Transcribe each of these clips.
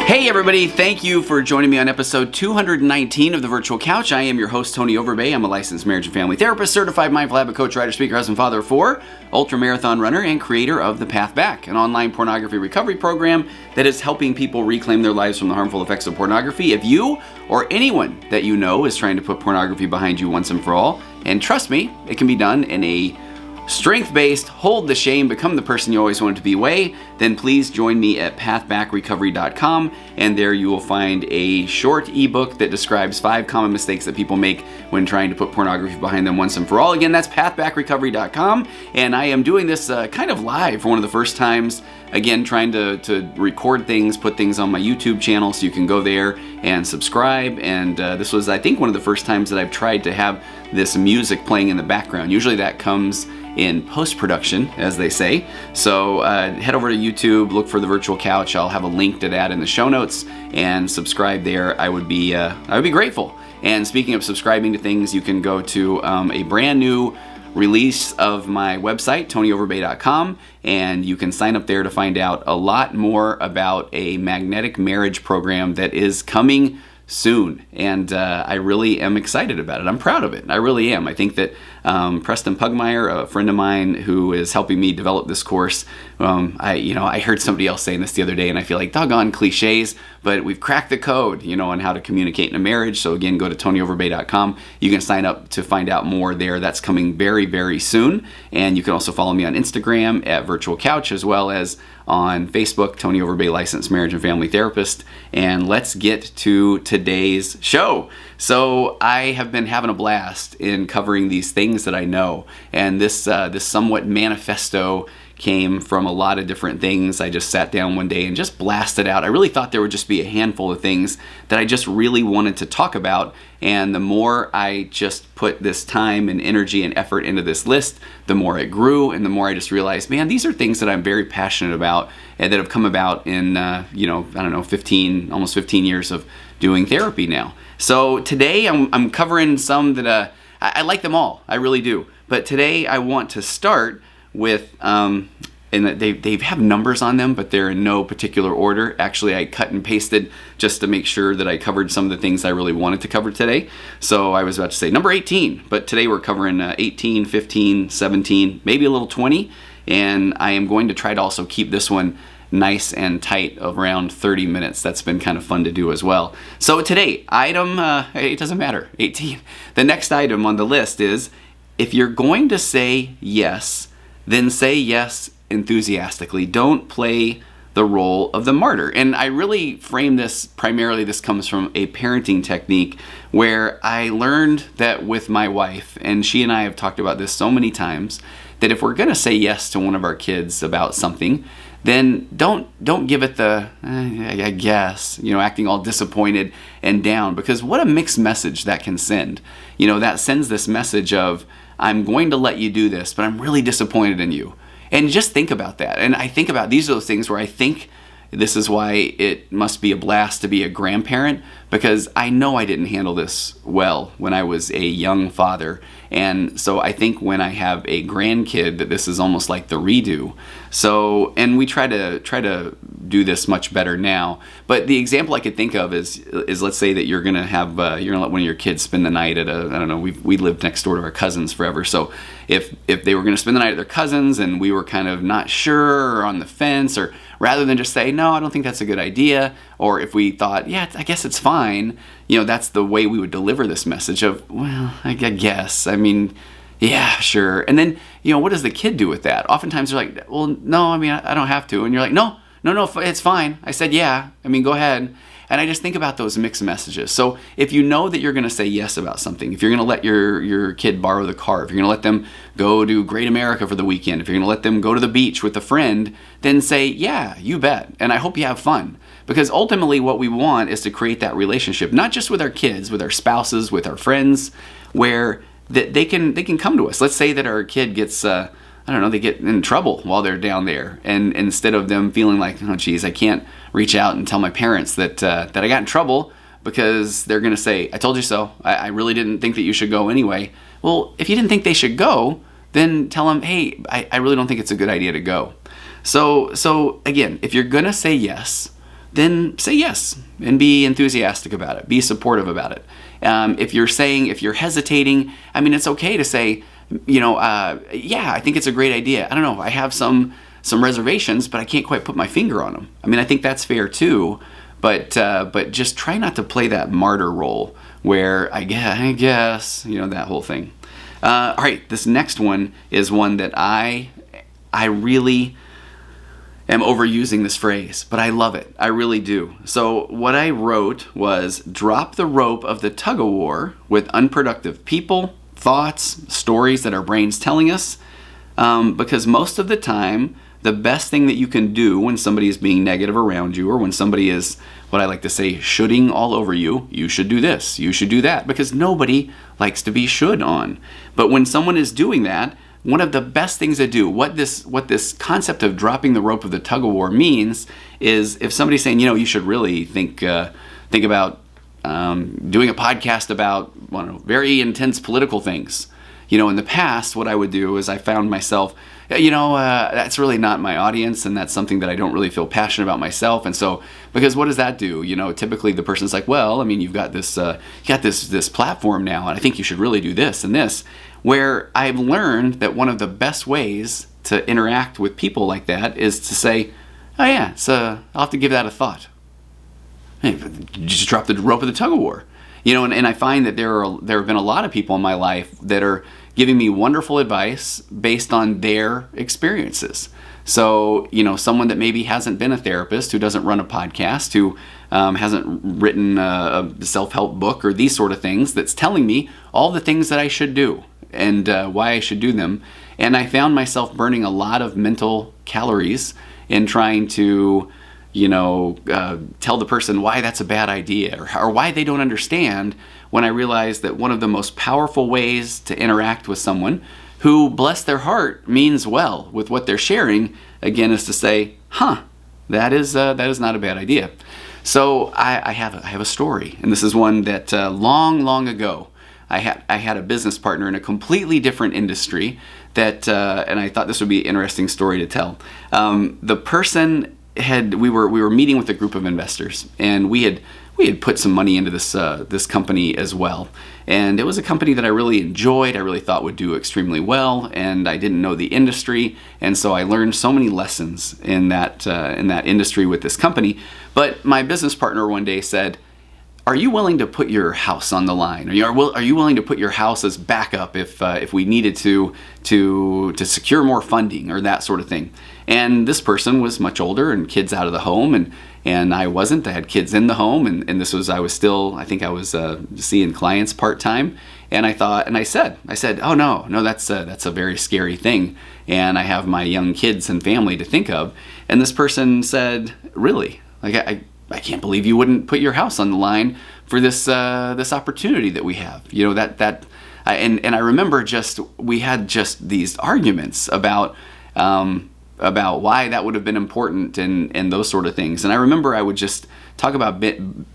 Hey everybody, thank you for joining me on episode 219 of The Virtual Couch. I am your host, Tony Overbay. I'm a licensed marriage and family therapist, certified mindful habit coach, writer, speaker, husband, father of four, ultra-marathon runner, and creator of The Path Back, an online pornography recovery program that is helping people reclaim their lives from the harmful effects of pornography. If you or anyone that you know is trying to put pornography behind you once and for all, and trust me, it can be done in a strength-based, hold the shame, become the person you always wanted to be way, then please join me at pathbackrecovery.com, and there you will find a short ebook that describes 5 common mistakes that people make when trying to put pornography behind them once and for all. Again, that's pathbackrecovery.com, and I am doing this kind of live for one of the first times. Again, trying to record things, put things on my YouTube channel, so you can go there and subscribe. And this was, I think, one of the first times that I've tried to have this music playing in the background. Usually that comes in post-production, as they say. So head over to YouTube, look for The Virtual Couch. I'll have a link to that in the show notes, and subscribe there. I would be grateful. And speaking of subscribing to things, you can go to a brand new release of my website, tonyoverbay.com, and you can sign up there to find out a lot more about a magnetic marriage program that is coming soon, and I really am excited about it. I'm proud of it. I really am. I think that Preston Pugmire, a friend of mine who is helping me develop this course, I heard somebody else saying this the other day, and I feel like doggone cliches, but we've cracked the code, on how to communicate in a marriage. So again, go to tonyoverbay.com. You can sign up to find out more there. That's coming very, very soon. And you can also follow me on Instagram at Virtual Couch, as well as on Facebook, Tony Overbay, licensed marriage and family therapist. And let's get to today's show. So I have been having a blast in covering these things that I know, and this somewhat manifesto came from a lot of different things. I just sat down one day and just blasted out. I really thought there would just be a handful of things that I just really wanted to talk about, and the more I just put this time and energy and effort into this list, the more it grew, and the more I just realized, man, these are things that I'm very passionate about and that have come about in, almost 15 years of doing therapy now. So today I'm covering some that I like them all. I really do. But today I want to start with, and they have numbers on them, but they're in no particular order. Actually, I cut and pasted just to make sure that I covered some of the things I really wanted to cover today. So I was about to say number 18, but today we're covering 18, 15, 17, maybe a little 20. And I am going to try to also keep this one nice and tight of around 30 minutes. That's been kind of fun to do as well. So today, item, it doesn't matter, 18. The next item on the list is, if you're going to say yes, then say yes enthusiastically. Don't play the role of the martyr. And I really frame this, primarily this comes from a parenting technique where I learned that with my wife, and she and I have talked about this so many times, that if we're going to say yes to one of our kids about something, then don't give it the, I guess, acting all disappointed and down, because what a mixed message that can send. That sends this message of, I'm going to let you do this, but I'm really disappointed in you. And just think about that. And I think about, these are those things where I think this is why it must be a blast to be a grandparent, because I know I didn't handle this well when I was a young father. And so I think when I have a grandkid, that this is almost like the redo. So, and we try to do this much better now. But the example I could think of is let's say that you're gonna let one of your kids spend the night at we lived next door to our cousins forever. So if they were gonna spend the night at their cousins and we were kind of not sure or on the fence, or rather than just say, no, I don't think that's a good idea, or if we thought, yeah, I guess it's fine, that's the way we would deliver this message of, well, I guess, yeah, sure. And then, what does the kid do with that? Oftentimes they're like, well, no, I don't have to. And you're like, no, it's fine. I said, yeah, go ahead. And I just think about those mixed messages. So if you know that you're going to say yes about something, if you're going to let your kid borrow the car, if you're going to let them go to Great America for the weekend, if you're going to let them go to the beach with a friend, then say, yeah, you bet. And I hope you have fun. Because ultimately what we want is to create that relationship, not just with our kids, with our spouses, with our friends, where that they can come to us. Let's say that our kid gets, they get in trouble while they're down there. And instead of them feeling like, oh geez, I can't reach out and tell my parents that I got in trouble, because they're going to say, I told you so. I really didn't think that you should go anyway. Well, if you didn't think they should go, then tell them, hey, I really don't think it's a good idea to go. So again, if you're going to say yes, then say yes and be enthusiastic about it. Be supportive about it. If you're hesitating, I mean, it's okay to say, yeah, I think it's a great idea. I don't know, I have some reservations, but I can't quite put my finger on them. I mean, I think that's fair too, but just try not to play that martyr role where I guess, that whole thing. All right, this next one is one that I really am overusing this phrase, but I love it. I really do. So what I wrote was, drop the rope of the tug-of-war with unproductive people, thoughts, stories that our brain's telling us, because most of the time, the best thing that you can do when somebody is being negative around you, or when somebody is, what I like to say, shoulding all over you, you should do this, you should do that, because nobody likes to be should on. But when someone is doing that, one of the best things to do, what this concept of dropping the rope of the tug-of-war means, is if somebody's saying, you should really think about doing a podcast about very intense political things. In the past, what I would do is I found myself, that's really not my audience, and that's something that I don't really feel passionate about myself. And so, because what does that do? Typically the person's like, well, I mean, you've got this platform now, and I think you should really do this and this. Where I've learned that one of the best ways to interact with people like that is to say, oh yeah, so I'll have to give that a thought. Hey, just drop the rope of the tug-of-war. And I find that there have been a lot of people in my life that are giving me wonderful advice based on their experiences. So, someone that maybe hasn't been a therapist, who doesn't run a podcast, who hasn't written a self-help book or these sort of things, that's telling me all the things that I should do and why I should do them. And I found myself burning a lot of mental calories in trying to, tell the person why that's a bad idea, or why they don't understand, when I realized that one of the most powerful ways to interact with someone who, bless their heart, means well with what they're sharing, again, is to say, that is not a bad idea. So I have a story, and this is one that long ago, I had a business partner in a completely different industry that, and I thought this would be an interesting story to tell. The person we were meeting with a group of investors, and we had put some money into this company as well. And it was a company that I really enjoyed, I really thought would do extremely well, and I didn't know the industry, and so I learned so many lessons in that industry with this company. But my business partner one day said, are you willing to put your house on the line? Are you willing to put your house as backup if we needed to secure more funding or that sort of thing? And this person was much older and kids out of the home, and I wasn't. I had kids in the home, and I was seeing clients part-time. And I said, oh no, that's a very scary thing. And I have my young kids and family to think of. And this person said, really? Like, I can't believe you wouldn't put your house on the line for this opportunity that we have. And I remember we had just these arguments about why that would have been important and those sort of things. And I remember I would just talk about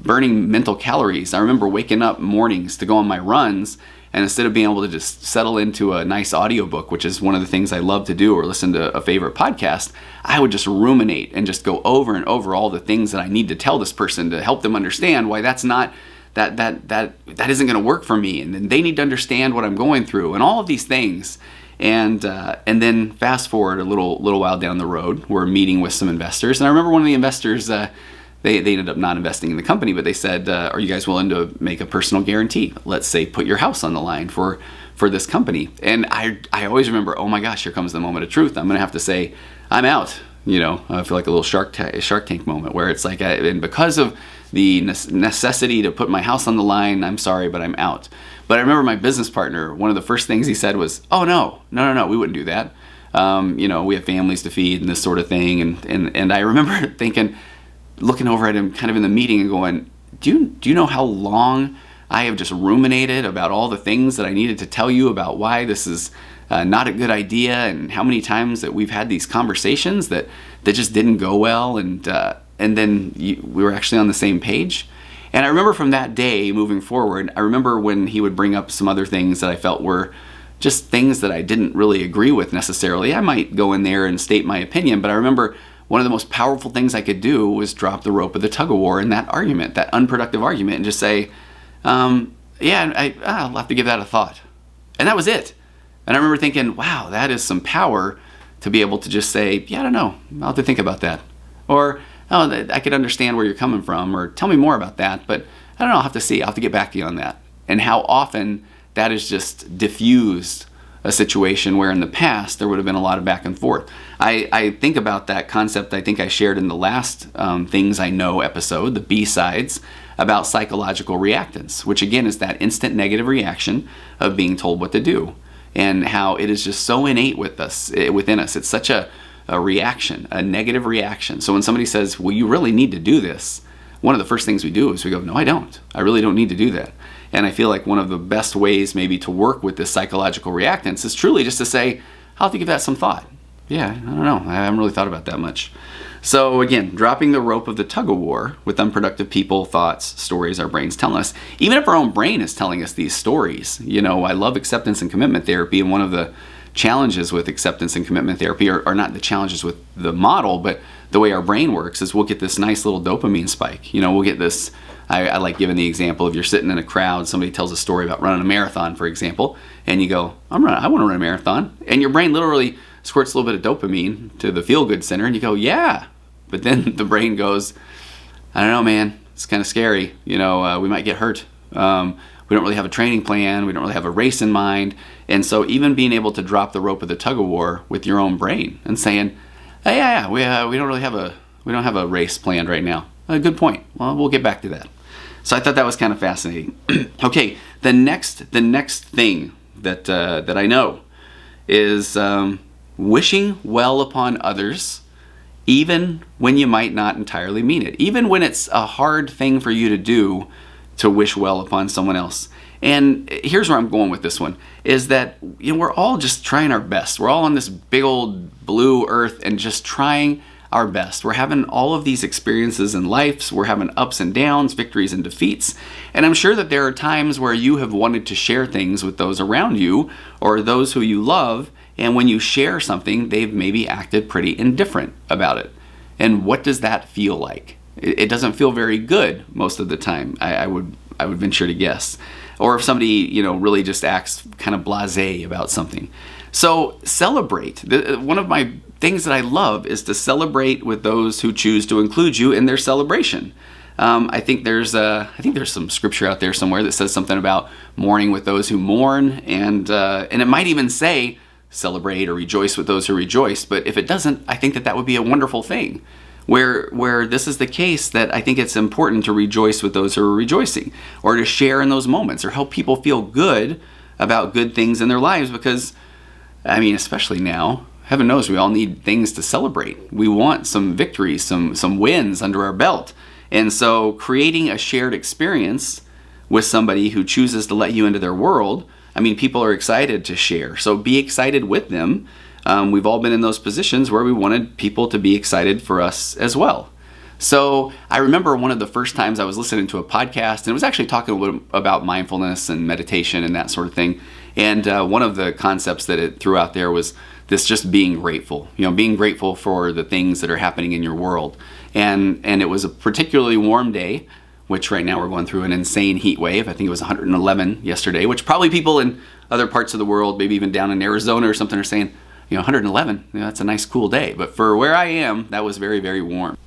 burning mental calories. I remember waking up mornings to go on my runs, and instead of being able to just settle into a nice audiobook, which is one of the things I love to do, or listen to a favorite podcast, I would just ruminate and just go over and over all the things that I need to tell this person to help them understand why that's not that isn't going to work for me, and then they need to understand what I'm going through, and all of these things. And then fast forward a little while down the road, we're meeting with some investors, and I remember one of the investors, they ended up not investing in the company, but they said, are you guys willing to make a personal guarantee? Let's say put your house on the line for this company. And I always remember, oh my gosh, here comes the moment of truth. I'm going to have to say, I'm out. I feel like a little Shark Tank moment where it's like, and because of the necessity to put my house on the line, I'm sorry, but I'm out. But I remember my business partner, one of the first things he said was, oh no, we wouldn't do that. We have families to feed and this sort of thing. And I remember thinking, looking over at him kind of in the meeting and going, do you know how long I have just ruminated about all the things that I needed to tell you about why this is not a good idea, and how many times that we've had these conversations that just didn't go well, and then we were actually on the same page. And I remember from that day moving forward, I remember when he would bring up some other things that I felt were just things that I didn't really agree with necessarily. I might go in there and state my opinion, but I remember one of the most powerful things I could do was drop the rope of the tug-of-war in that argument, that unproductive argument, and just say, I'll have to give that a thought. And that was it. And I remember thinking, wow, that is some power to be able to just say, I don't know, I'll have to think about that. Or, oh, I could understand where you're coming from, or tell me more about that, but I don't know, I'll have to see, I'll have to get back to you on that. And how often that has just diffused a situation where in the past there would have been a lot of back and forth. I think about that concept I think I shared in the last Things I Know episode, the B-sides, about psychological reactance, which again is that instant negative reaction of being told what to do, and how it is just so innate within us. It's such a reaction, a negative reaction. So when somebody says, well, you really need to do this, one of the first things we do is we go, no, I don't. I really don't need to do that. And I feel like one of the best ways maybe to work with this psychological reactance is truly just to say, I'll have to give that some thought. Yeah, I don't know. I haven't really thought about that much. So again, dropping the rope of the tug-of-war with unproductive people, thoughts, stories our brain's telling us. Even if our own brain is telling us these stories. You know, I love acceptance and commitment therapy, and one of the challenges with acceptance and commitment therapy are not the challenges with the model, but the way our brain works is we'll get this nice little dopamine spike. You know, we'll get this, I like giving the example of you're sitting in a crowd, somebody tells a story about running a marathon, for example, and you go, I want to run a marathon. And your brain literally squirts a little bit of dopamine to the feel-good center, and you go, yeah. But then the brain goes, I don't know, man, it's kind of scary. You know, we might get hurt. We don't really have a training plan. We don't really have a race in mind. And so even being able to drop the rope of the tug-of-war with your own brain and saying, hey, we don't really have a race planned right now. Good point. Well, we'll get back to that. So I thought that was kind of fascinating. Okay, the next thing that I know is wishing well upon others, even when you might not entirely mean it. Even when it's a hard thing for you to do, to wish well upon someone else. And here's where I'm going with this one, is that, you know, we're all just trying our best. We're all on this big old blue earth and just trying our best. We're having all of these experiences in life. We're having ups and downs, victories and defeats. And I'm sure that there are times where you have wanted to share things with those around you or those who you love. And when you share something, they've maybe acted pretty indifferent about it. And what does that feel like? It doesn't feel very good most of the time, I would venture to guess. Or if somebody, you know, really just acts kind of blasé about something. So celebrate. One of my things that I love is to celebrate with those who choose to include you in their celebration. I think there's some scripture out there somewhere that says something about mourning with those who mourn, and it might even say celebrate or rejoice with those who rejoice. But if it doesn't, I think that would be a wonderful thing. Where this is the case, that I think it's important to rejoice with those who are rejoicing, or to share in those moments, or help people feel good about good things in their lives, because, I mean, especially now, heaven knows we all need things to celebrate. We want some victories, some wins under our belt. And so creating a shared experience with somebody who chooses to let you into their world, I mean, people are excited to share, so be excited with them. We've all been in those positions where we wanted people to be excited for us as well. So I remember one of the first times I was listening to a podcast, and it was actually talking a little bit about mindfulness and meditation and that sort of thing. And one of the concepts that it threw out there was this just being grateful, you know, being grateful for the things that are happening in your world. And it was a particularly warm day, which right now we're going through an insane heat wave. I think it was 111 yesterday, which probably people in other parts of the world, maybe even down in Arizona or something, are saying, you know, 111, you know, that's a nice cool day. But for where I am, that was very, very warm.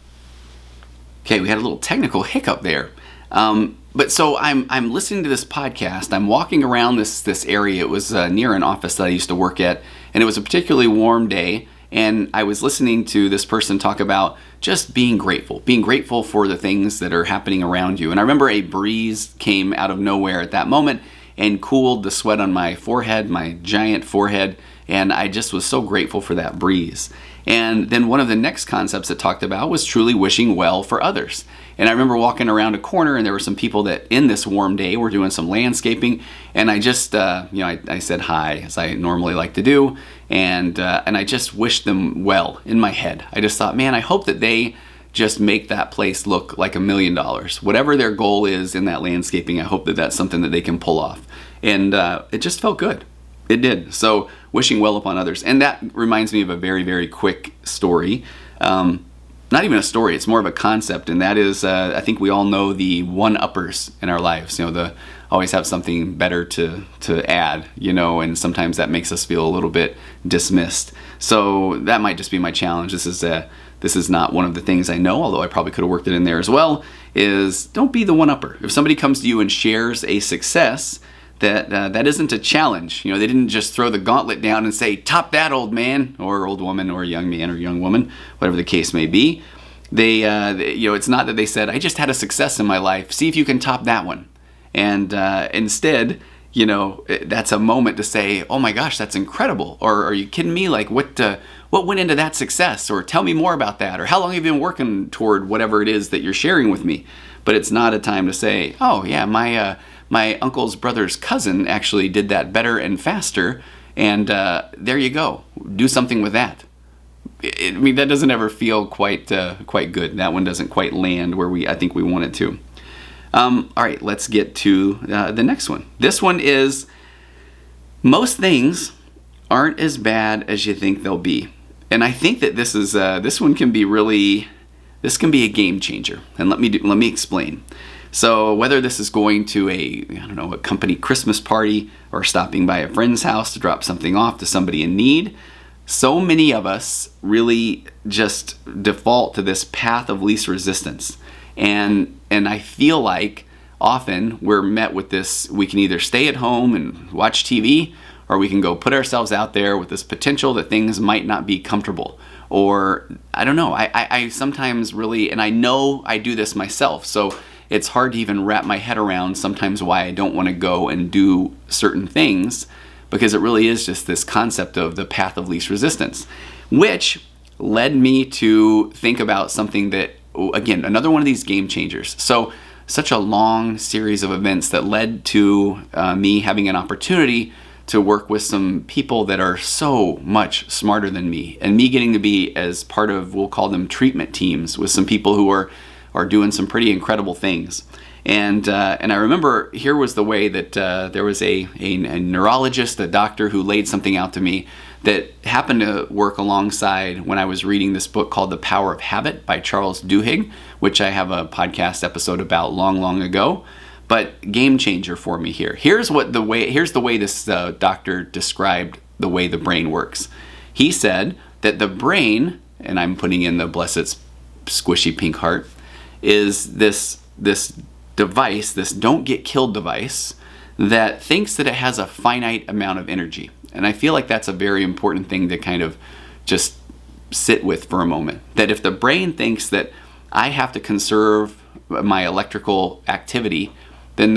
Okay, we had a little technical hiccup there. But so I'm listening to this podcast. I'm walking around this area. It was near an office that I used to work at, and it was a particularly warm day. And I was listening to this person talk about just being grateful for the things that are happening around you. And I remember a breeze came out of nowhere at that moment and cooled the sweat on my forehead, my giant forehead. And I just was so grateful for that breeze. And then one of the next concepts it talked about was truly wishing well for others. And I remember walking around a corner, and there were some people that in this warm day were doing some landscaping. And I just, I said hi, as I normally like to do. And I just wished them well in my head. I just thought, man, I hope that they just make that place look like $1 million. Whatever their goal is in that landscaping, I hope that that's something that they can pull off. And it just felt good. It did. So wishing well upon others. And that reminds me of a very, very quick story. not even a story, it's more of a concept, and that is, I think we all know the one-uppers in our lives. Always have something better to add, and sometimes that makes us feel a little bit dismissed. So that might just be my challenge. This is not one of the things I know, although I probably could have worked it in there as well, is don't be the one-upper. If somebody comes to you and shares a success, that isn't a challenge. They didn't just throw the gauntlet down and say, top that, old man or old woman or young man or young woman, whatever the case may be. It's not that they said, I just had a success in my life, see if you can top that one. And instead, that's a moment to say, oh my gosh, that's incredible. Or are you kidding me? Like what went into that success? Or tell me more about that. Or how long have you been working toward whatever it is that you're sharing with me? But it's not a time to say, oh yeah, my uncle's brother's cousin actually did that better and faster. And there you go. Do something with that. That doesn't ever feel quite good. That one doesn't quite land where I think we want it to. All right, let's get to the next one. This one is, most things aren't as bad as you think they'll be. And I think that this one can be a game changer. And let me explain. So whether this is going to a company Christmas party or stopping by a friend's house to drop something off to somebody in need, so many of us really just default to this path of least resistance. And I feel like often we're met with this, we can either stay at home and watch TV, or we can go put ourselves out there with this potential that things might not be comfortable. Or, I don't know, I sometimes really, and I know I do this myself, so it's hard to even wrap my head around sometimes why I don't want to go and do certain things, because it really is just this concept of the path of least resistance, which led me to think about something that, again, another one of these game changers. So such a long series of events that led to me having an opportunity to work with some people that are so much smarter than me, and me getting to be as part of, we'll call them treatment teams, with some people who are doing some pretty incredible things. And I remember here was the way that there was a neurologist, a doctor, who laid something out to me that happened to work alongside when I was reading this book called The Power of Habit by Charles Duhigg, which I have a podcast episode about long ago. But game changer for me here. Here's the way this doctor described the way the brain works. He said that the brain, and I'm putting in the bless its squishy pink heart, is this device, this don't get killed device, that thinks that it has a finite amount of energy. And I feel like that's a very important thing to kind of just sit with for a moment. That if the brain thinks that I have to conserve my electrical activity, then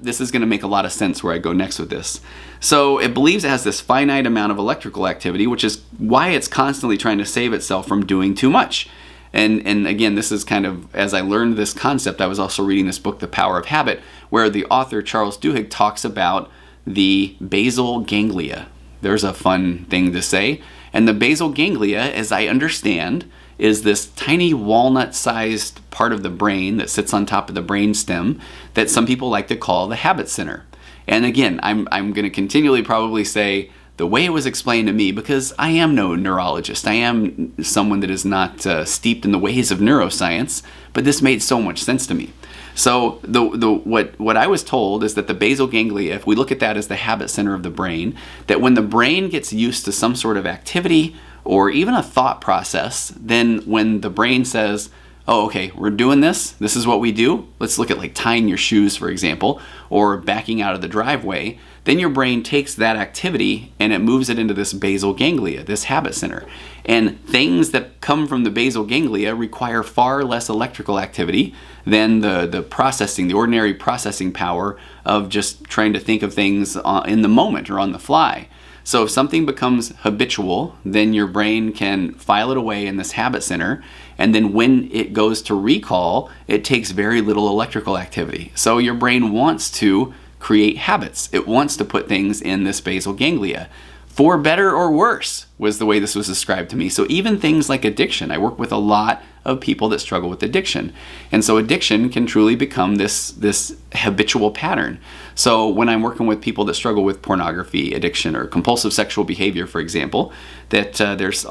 this is going to make a lot of sense where I go next with this. So it believes it has this finite amount of electrical activity, which is why it's constantly trying to save itself from doing too much. And again, this is kind of, as I learned this concept, I was also reading this book, The Power of Habit, where the author, Charles Duhigg, talks about the basal ganglia. There's a fun thing to say. And the basal ganglia, as I understand, is this tiny walnut-sized part of the brain that sits on top of the brain stem that some people like to call the habit center. And again, I'm going to continually probably say the way it was explained to me, because I am no neurologist. I am someone that is not steeped in the ways of neuroscience, but this made so much sense to me. So what I was told is that the basal ganglia, if we look at that as the habit center of the brain, that when the brain gets used to some sort of activity or even a thought process, then when the brain says, oh, okay, we're doing this is what we do. Let's look at like tying your shoes, for example, or backing out of the driveway. Then your brain takes that activity and it moves it into this basal ganglia, this habit center. And things that come from the basal ganglia require far less electrical activity than the processing, the ordinary processing power of just trying to think of things in the moment or on the fly. So if something becomes habitual, then your brain can file it away in this habit center, and then when it goes to recall, it takes very little electrical activity. So your brain wants to create habits. It wants to put things in this basal ganglia. For better or worse was the way this was described to me. So even things like addiction, I work with a lot of people that struggle with addiction. And so addiction can truly become this habitual pattern. So when I'm working with people that struggle with pornography addiction or compulsive sexual behavior, for example, that there's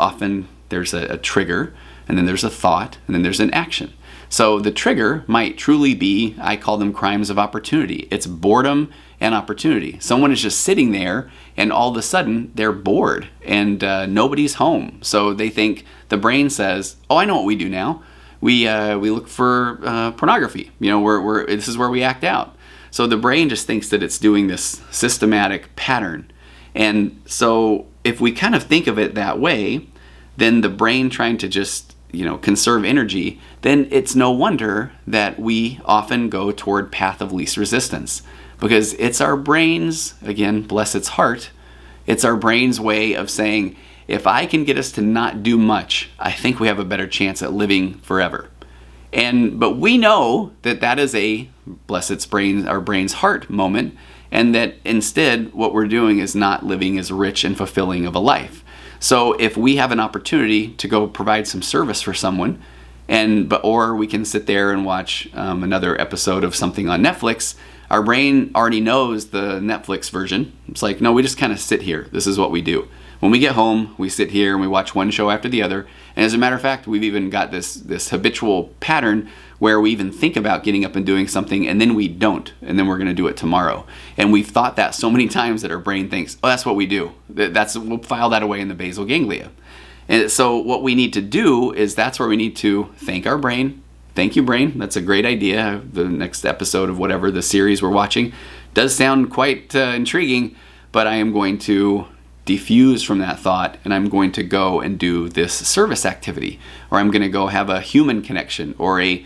a trigger and then there's a thought, and then there's an action. So the trigger might truly be, I call them crimes of opportunity. It's boredom and opportunity. Someone is just sitting there and all of a sudden they're bored and nobody's home. So they think, the brain says, oh, I know what we do now. We look for pornography. This is where we act out. So the brain just thinks that it's doing this systematic pattern. And so if we kind of think of it that way, then the brain trying to just conserve energy, then it's no wonder that we often go toward path of least resistance, because it's our brain's, again, bless its heart, it's our brain's way of saying, if I can get us to not do much, I think we have a better chance at living forever. But we know that is a bless its brain, our brain's heart moment, and that instead what we're doing is not living as rich and fulfilling of a life. So if we have an opportunity to go provide some service for someone, or we can sit there and watch another episode of something on Netflix, our brain already knows the Netflix version. It's like, no, we just kind of sit here. This is what we do. When we get home, we sit here and we watch one show after the other. And as a matter of fact, we've even got this habitual pattern where we even think about getting up and doing something, and then we don't, and then we're going to do it tomorrow. And we've thought that so many times that our brain thinks, oh, that's what we do. We'll file that away in the basal ganglia. And so what we need to do is that's where we need to thank our brain. Thank you, brain. That's a great idea. The next episode of whatever the series we're watching does sound quite intriguing, but I am going to defuse from that thought, and I'm going to go and do this service activity, or I'm going to go have a human connection or a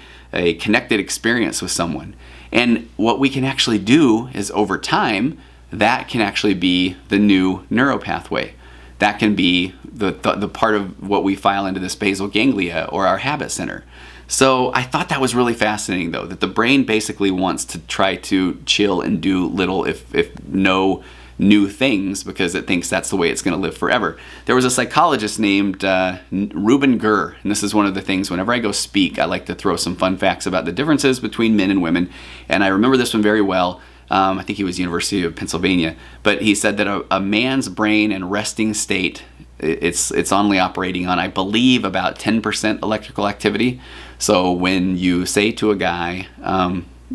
connected experience with someone. And what we can actually do is, over time, that can actually be the new neuropathway. That can be the part of what we file into this basal ganglia or our habit center. So I thought that was really fascinating, though, that the brain basically wants to try to chill and do little, if no new things, because it thinks that's the way it's going to live forever. There was a psychologist named Reuben Gurr, and this is one of the things whenever I go speak, I like to throw some fun facts about the differences between men and women, and I remember this one very well. I think he was University of Pennsylvania, but he said that a man's brain in resting state, it's only operating on, I believe, about 10% electrical activity. So when you say to a guy,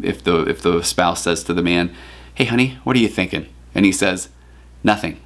if the spouse says to the man, hey honey, what are you thinking? And he says, nothing.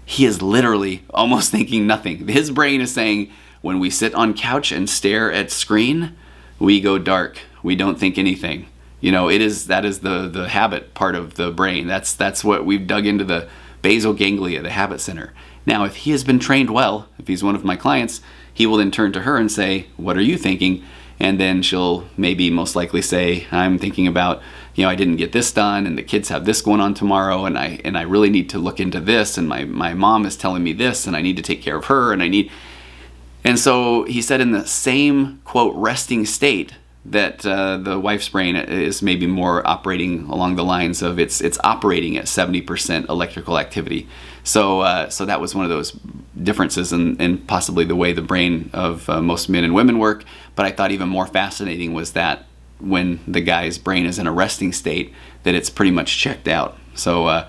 He is literally almost thinking nothing. His brain is saying, when we sit on couch and stare at screen, we go dark. We don't think anything. That is the habit part of the brain. That's what we've dug into the basal ganglia, the habit center. Now, if he has been trained well, if he's one of my clients, he will then turn to her and say, what are you thinking? And then she'll maybe most likely say, I'm thinking about, I didn't get this done, and the kids have this going on tomorrow, and I really need to look into this, and my mom is telling me this, and I need to take care of her, and so he said in the same, quote, resting state, that the wife's brain is maybe more operating along the lines of it's operating at 70% electrical activity. So that was one of those differences in possibly the way the brain of most men and women work. But I thought even more fascinating was that when the guy's brain is in a resting state, that it's pretty much checked out. So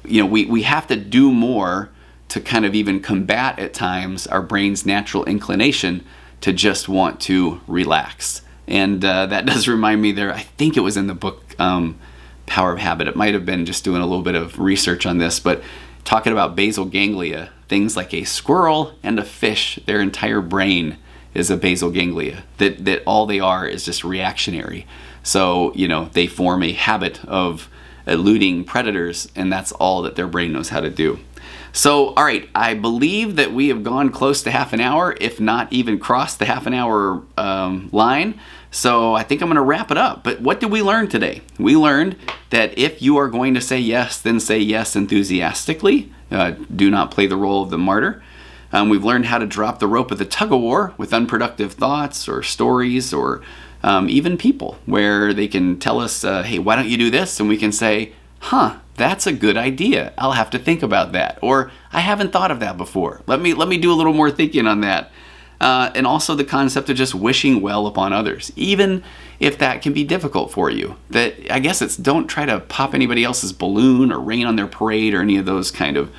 we have to do more to kind of even combat at times our brain's natural inclination to just want to relax. And that does remind me there, I think it was in the book Power of Habit. It might have been just doing a little bit of research on this, but talking about basal ganglia, things like a squirrel and a fish, their entire brain is a basal ganglia. That all they are is just reactionary. So, they form a habit of eluding predators, and that's all that their brain knows how to do. So, all right, I believe that we have gone close to half an hour, if not even crossed the half an hour line. So I think I'm going to wrap it up. But what did we learn today? We learned that if you are going to say yes, then say yes enthusiastically. Do not play the role of the martyr. We've learned how to drop the rope of the tug-of-war with unproductive thoughts or stories or even people, where they can tell us, hey, why don't you do this? And we can say, that's a good idea. I'll have to think about that. Or I haven't thought of that before. Let me do a little more thinking on that. And also the concept of just wishing well upon others, even if that can be difficult for you. That I guess it's don't try to pop anybody else's balloon or rain on their parade or any of those kind of